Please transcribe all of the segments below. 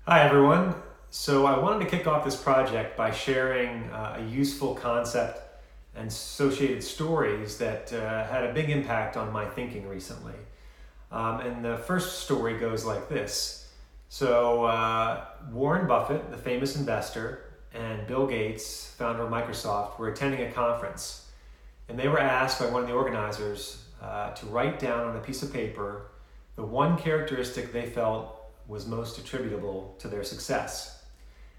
Hi everyone. So I wanted to kick off this project by sharing a useful concept and associated stories that had a big impact on my thinking recently. And the first story goes like this. Warren Buffett, the famous investor, and Bill Gates, founder of Microsoft, were attending a conference. And they were asked by one of the organizers to write down on a piece of paper the one characteristic they felt was most attributable to their success.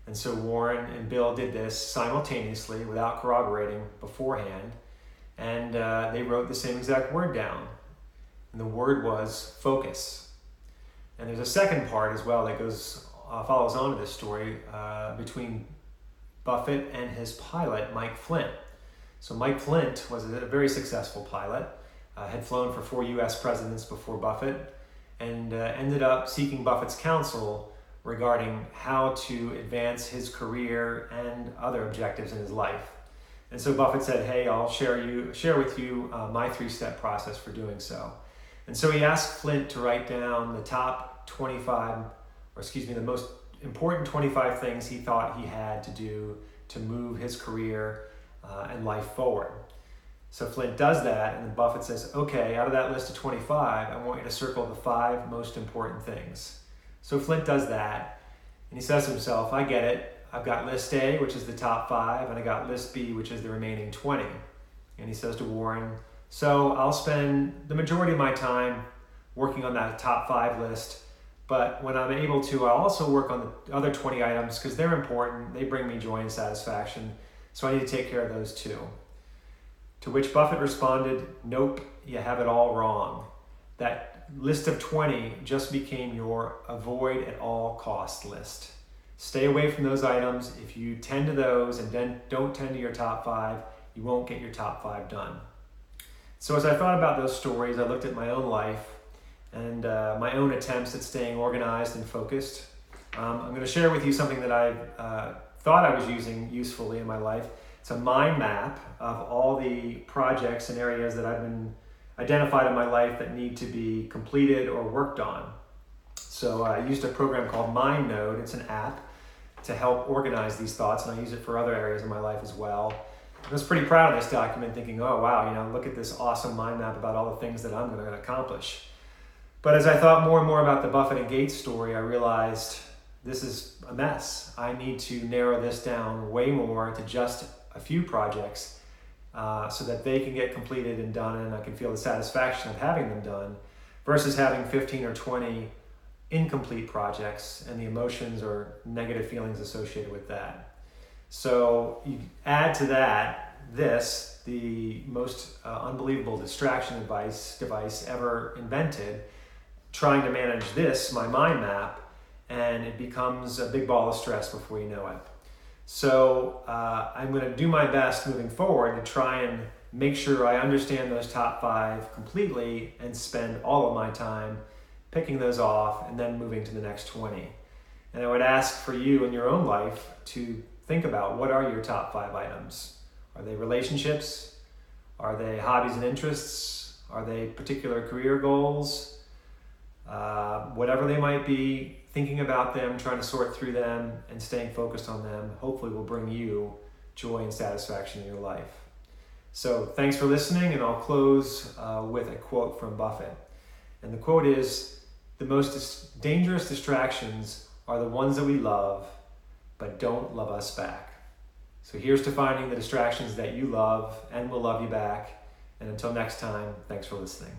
And so Warren and Bill did this simultaneously without corroborating beforehand, and they wrote the same exact word down. And the word was focus. And there's a second part as well that follows on to this story between Buffett and his pilot, Mike Flint. So Mike Flint was a very successful pilot, had flown for 4 US presidents before Buffett, and ended up seeking Buffett's counsel regarding how to advance his career and other objectives in his life. And so Buffett said, hey, I'll share with you my 3-step process for doing so. And so he asked Flint to write down the most important 25 things he thought he had to do to move his career and life forward. So Flint does that, and then Buffett says, okay, out of that list of 25, I want you to circle the 5 most important things. So Flint does that, and he says to himself, I get it. I've got list A, which is the top 5, and I got list B, which is the remaining 20. And he says to Warren, so I'll spend the majority of my time working on that top 5 list, but when I'm able to, I'll also work on the other 20 items because they're important. They bring me joy and satisfaction, so I need to take care of those too. To which Buffett responded, nope, you have it all wrong. That list of 20 just became your avoid at all cost list. Stay away from those items. If you tend to those and then don't tend to your top 5, you won't get your top 5 done. So as I thought about those stories, I looked at my own life and my own attempts at staying organized and focused. I'm going to share with you something that I thought I was using usefully in my life. It's a mind map of all the projects and areas that I've been identified in my life that need to be completed or worked on. So I used a program called MindNode. It's an app to help organize these thoughts, and I use it for other areas of my life as well. I was pretty proud of this document, thinking, oh wow, look at this awesome mind map about all the things that I'm going to accomplish. But as I thought more and more about the Buffett and Gates story, I realized this is a mess. I need to narrow this down way more to just a few projects so that they can get completed and done, and I can feel the satisfaction of having them done, versus having 15 or 20 incomplete projects and the emotions or negative feelings associated with that. So you add to that the most unbelievable distraction device ever invented, trying to manage my mind map, and it becomes a big ball of stress before you know it. So I'm going to do my best moving forward to try and make sure I understand those top 5 completely and spend all of my time picking those off and then moving to the next 20. And I would ask for you in your own life to think about, what are your top 5 items? Are they relationships? Are they hobbies and interests? Are they particular career goals? Whatever they might be, thinking about them, trying to sort through them, and staying focused on them, hopefully will bring you joy and satisfaction in your life. So thanks for listening, and I'll close with a quote from Buffett. And the quote is, the most dangerous distractions are the ones that we love, but don't love us back. So here's to finding the distractions that you love and will love you back. And until next time, thanks for listening.